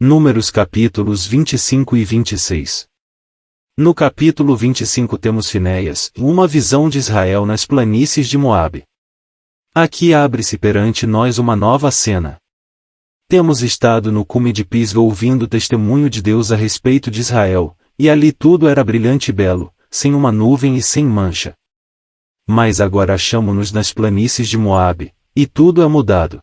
Números capítulos 25 e 26. No capítulo 25 temos Finéias, uma visão de Israel nas planícies de Moabe. Aqui abre-se perante nós uma nova cena. Temos estado no cume de Pisga ouvindo o testemunho de Deus a respeito de Israel, e ali tudo era brilhante e belo, sem uma nuvem e sem mancha. Mas agora achamo-nos nas planícies de Moabe, e tudo é mudado.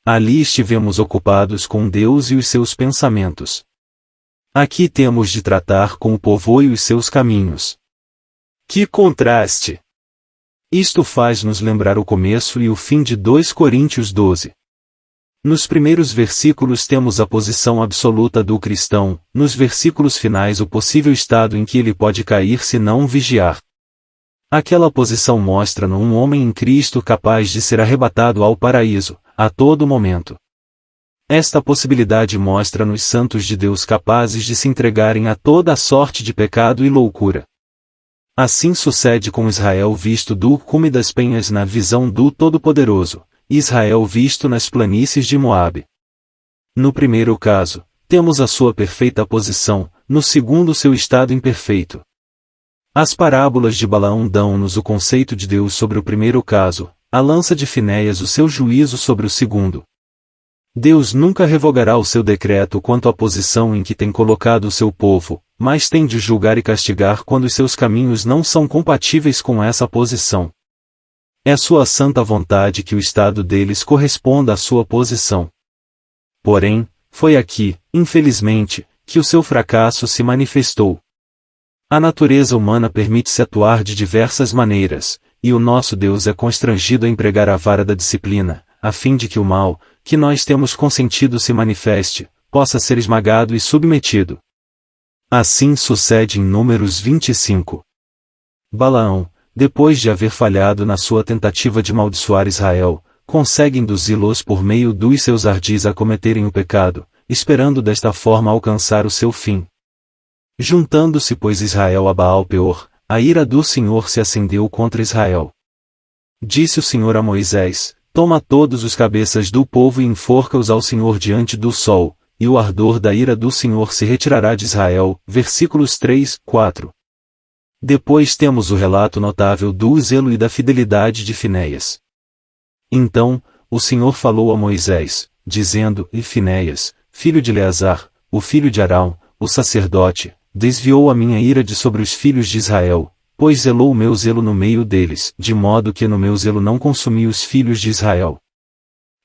Ali estivemos ocupados com Deus e os seus pensamentos. Aqui temos de tratar com o povoio e os seus caminhos. Que contraste! Isto faz-nos lembrar o começo e o fim de 2 Coríntios 12. Nos primeiros versículos temos a posição absoluta do cristão, nos versículos finais o possível estado em que ele pode cair se não vigiar. Aquela posição mostra-nos um homem em Cristo capaz de ser arrebatado ao paraíso, a todo momento. Esta possibilidade mostra-nos santos de Deus capazes de se entregarem a toda a sorte de pecado e loucura. Assim sucede com Israel visto do cume das penhas na visão do Todo-Poderoso, e Israel visto nas planícies de Moabe. No primeiro caso, temos a sua perfeita posição, no segundo seu estado imperfeito. As parábolas de Balaão dão-nos o conceito de Deus sobre o primeiro caso, a lança de Finéias o seu juízo sobre o segundo. Deus nunca revogará o seu decreto quanto à posição em que tem colocado o seu povo, mas tem de julgar e castigar quando os seus caminhos não são compatíveis com essa posição. É sua santa vontade que o estado deles corresponda à sua posição. Porém, foi aqui, infelizmente, que o seu fracasso se manifestou. A natureza humana permite-se atuar de diversas maneiras, e o nosso Deus é constrangido a empregar a vara da disciplina, a fim de que o mal, que nós temos consentido se manifeste, possa ser esmagado e submetido. Assim sucede em Números 25. Balaão, depois de haver falhado na sua tentativa de amaldiçoar Israel, consegue induzi-los por meio dos seus ardis a cometerem o pecado, esperando desta forma alcançar o seu fim. Juntando-se pois Israel a Baal-Peor, a ira do Senhor se acendeu contra Israel. Disse o Senhor a Moisés: toma todos os cabeças do povo e enforca-os ao Senhor diante do sol, e o ardor da ira do Senhor se retirará de Israel. Versículos 3, 4. Depois temos o relato notável do zelo e da fidelidade de Finéias. Então, o Senhor falou a Moisés, dizendo: E Finéias, filho de Eleazar, o filho de Arão, o sacerdote, desviou a minha ira de sobre os filhos de Israel, pois zelou o meu zelo no meio deles, de modo que no meu zelo não consumi os filhos de Israel.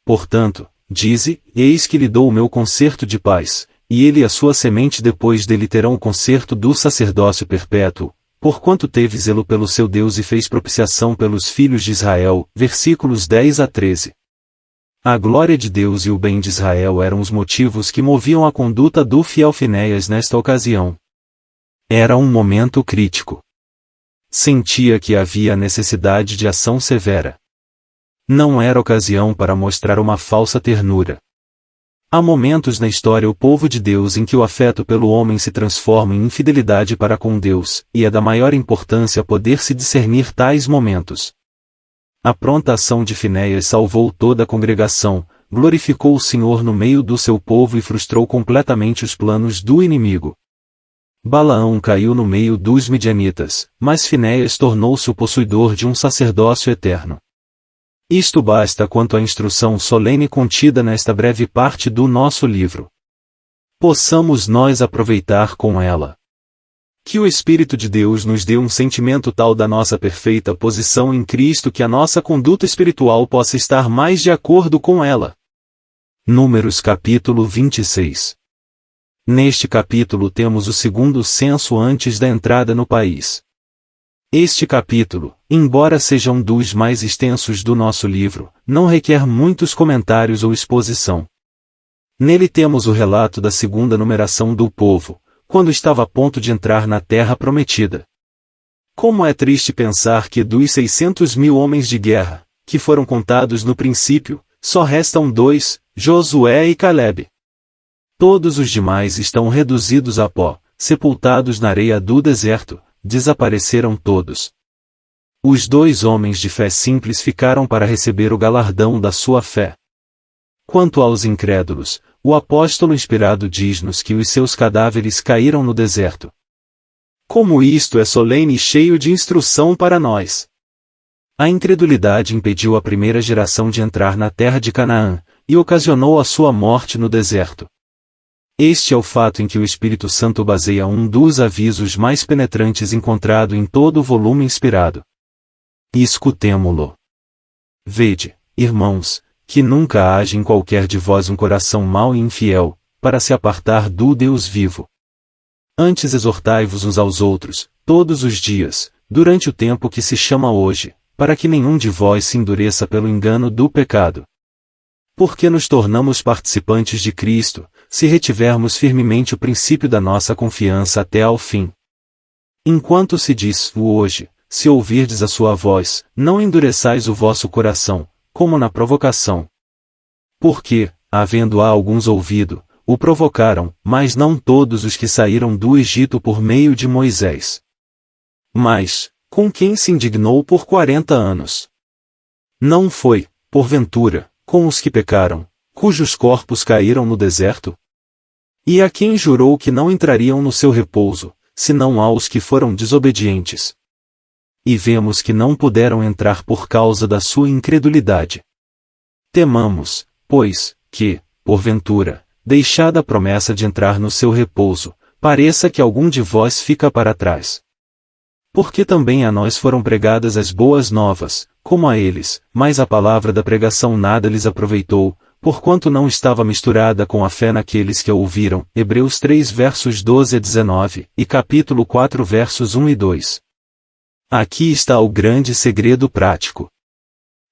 Portanto, dize: eis que lhe dou o meu concerto de paz, e ele e a sua semente depois dele terão o concerto do sacerdócio perpétuo, porquanto teve zelo pelo seu Deus e fez propiciação pelos filhos de Israel. Versículos 10 a 13. A glória de Deus e o bem de Israel eram os motivos que moviam a conduta do fiel Finéias nesta ocasião. Era um momento crítico. Sentia que havia necessidade de ação severa. Não era ocasião para mostrar uma falsa ternura. Há momentos na história o povo de Deus em que o afeto pelo homem se transforma em infidelidade para com Deus, e é da maior importância poder-se discernir tais momentos. A pronta ação de Finéias salvou toda a congregação, glorificou o Senhor no meio do seu povo e frustrou completamente os planos do inimigo. Balaão caiu no meio dos midianitas, mas Finéias tornou-se o possuidor de um sacerdócio eterno. Isto basta quanto à instrução solene contida nesta breve parte do nosso livro. Possamos nós aproveitar com ela. Que o Espírito de Deus nos dê um sentimento tal da nossa perfeita posição em Cristo que a nossa conduta espiritual possa estar mais de acordo com ela. Números capítulo 26. Neste capítulo temos o segundo censo antes da entrada no país. Este capítulo, embora seja um dos mais extensos do nosso livro, não requer muitos comentários ou exposição. Nele temos o relato da segunda numeração do povo, quando estava a ponto de entrar na terra prometida. Como é triste pensar que dos 600.000 homens de guerra, que foram contados no princípio, só restam 2, Josué e Calebe. Todos os demais estão reduzidos a pó, sepultados na areia do deserto, desapareceram todos. Os 2 homens de fé simples ficaram para receber o galardão da sua fé. Quanto aos incrédulos, o apóstolo inspirado diz-nos que os seus cadáveres caíram no deserto. Como isto é solene e cheio de instrução para nós! A incredulidade impediu a primeira geração de entrar na terra de Canaã, e ocasionou a sua morte no deserto. Este é o fato em que o Espírito Santo baseia um dos avisos mais penetrantes encontrado em todo o volume inspirado. E escutemo-lo. Vede, irmãos, que nunca haja em qualquer de vós um coração mau e infiel, para se apartar do Deus vivo. Antes exortai-vos uns aos outros, todos os dias, durante o tempo que se chama hoje, para que nenhum de vós se endureça pelo engano do pecado. Porque nos tornamos participantes de Cristo, se retivermos firmemente o princípio da nossa confiança até ao fim. Enquanto se diz o hoje, se ouvirdes a sua voz, não endureçais o vosso coração, como na provocação. Porque, havendo alguns ouvido, o provocaram, mas não todos os que saíram do Egito por meio de Moisés. Mas, com quem se indignou por 40 anos? Não foi, porventura, com os que pecaram, cujos corpos caíram no deserto? E a quem jurou que não entrariam no seu repouso, senão aos que foram desobedientes? E vemos que não puderam entrar por causa da sua incredulidade. Temamos, pois, que, porventura, deixada a promessa de entrar no seu repouso, pareça que algum de vós fica para trás. Porque também a nós foram pregadas as boas novas, como a eles, mas a palavra da pregação nada lhes aproveitou, porquanto não estava misturada com a fé naqueles que a ouviram. Hebreus 3 versos 12 a 19, e capítulo 4 versos 1 e 2. Aqui está o grande segredo prático.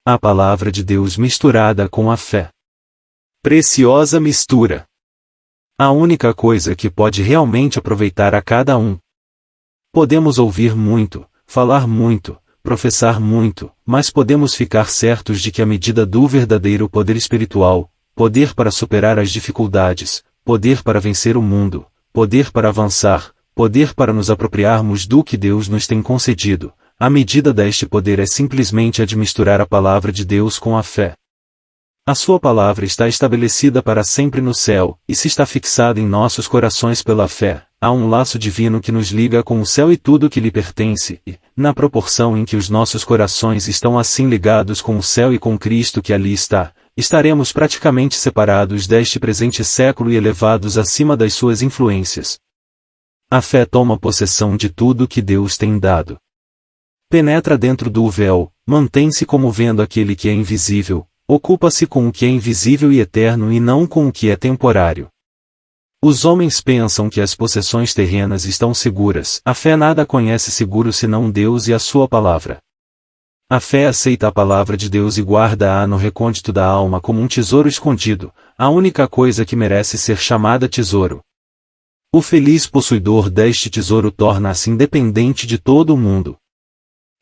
A palavra de Deus misturada com a fé. Preciosa mistura. A única coisa que pode realmente aproveitar a cada um. Podemos ouvir muito, falar muito, professar muito, mas podemos ficar certos de que a medida do verdadeiro poder espiritual, poder para superar as dificuldades, poder para vencer o mundo, poder para avançar, poder para nos apropriarmos do que Deus nos tem concedido, a medida deste poder é simplesmente a de misturar a palavra de Deus com a fé. A sua palavra está estabelecida para sempre no céu, e se está fixada em nossos corações pela fé, há um laço divino que nos liga com o céu e tudo que lhe pertence, e, na proporção em que os nossos corações estão assim ligados com o céu e com Cristo que ali está, estaremos praticamente separados deste presente século e elevados acima das suas influências. A fé toma possessão de tudo que Deus tem dado. Penetra dentro do véu, mantém-se como vendo aquele que é invisível, ocupa-se com o que é invisível e eterno e não com o que é temporário. Os homens pensam que as possessões terrenas estão seguras. A fé nada conhece seguro senão Deus e a sua palavra. A fé aceita a palavra de Deus e guarda-a no recôndito da alma como um tesouro escondido, a única coisa que merece ser chamada tesouro. O feliz possuidor deste tesouro torna-se independente de todo o mundo.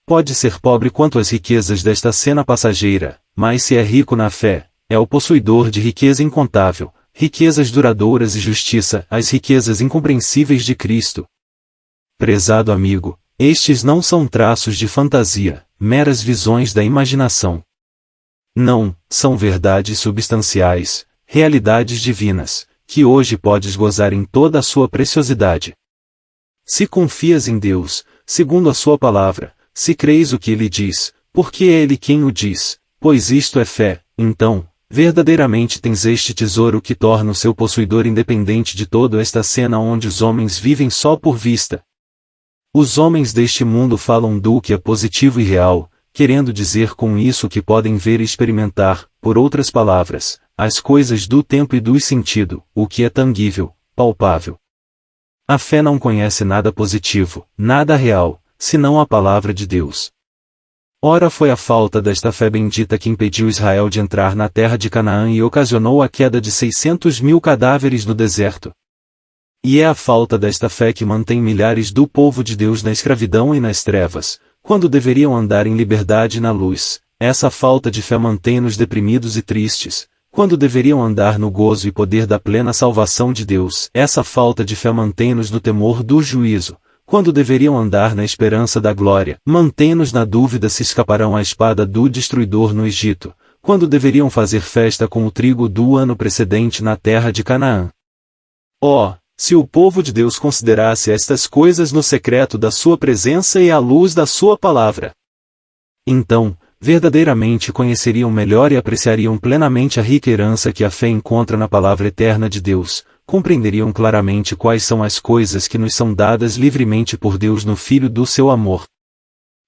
Pode ser pobre quanto às riquezas desta cena passageira, mas se é rico na fé, é o possuidor de riqueza incontável, riquezas duradouras e justiça, as riquezas incompreensíveis de Cristo. Prezado amigo, estes não são traços de fantasia, meras visões da imaginação. Não, são verdades substanciais, realidades divinas, que hoje podes gozar em toda a sua preciosidade. Se confias em Deus, segundo a sua palavra, se creis o que ele diz, porque é ele quem o diz, pois isto é fé, então, verdadeiramente tens este tesouro que torna o seu possuidor independente de toda esta cena onde os homens vivem só por vista. Os homens deste mundo falam do que é positivo e real, querendo dizer com isso que podem ver e experimentar, por outras palavras, as coisas do tempo e do sentido, o que é tangível, palpável. A fé não conhece nada positivo, nada real, senão a palavra de Deus. Ora foi a falta desta fé bendita que impediu Israel de entrar na terra de Canaã e ocasionou a queda de 600.000 cadáveres no deserto. E é a falta desta fé que mantém milhares do povo de Deus na escravidão e nas trevas, quando deveriam andar em liberdade e na luz. Essa falta de fé mantém-nos deprimidos e tristes, quando deveriam andar no gozo e poder da plena salvação de Deus. Essa falta de fé mantém-nos no temor do juízo, quando deveriam andar na esperança da glória. Mantém-nos na dúvida se escaparão à espada do destruidor no Egito, quando deveriam fazer festa com o trigo do ano precedente na terra de Canaã. Oh, se o povo de Deus considerasse estas coisas no secreto da sua presença e à luz da sua palavra! Então, verdadeiramente conheceriam melhor e apreciariam plenamente a rica herança que a fé encontra na palavra eterna de Deus, compreenderiam claramente quais são as coisas que nos são dadas livremente por Deus no Filho do seu amor.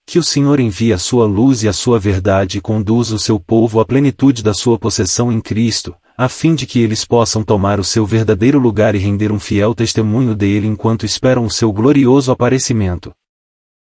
Que o Senhor envie a sua luz e a sua verdade e conduza o seu povo à plenitude da sua possessão em Cristo, a fim de que eles possam tomar o seu verdadeiro lugar e render um fiel testemunho dele enquanto esperam o seu glorioso aparecimento.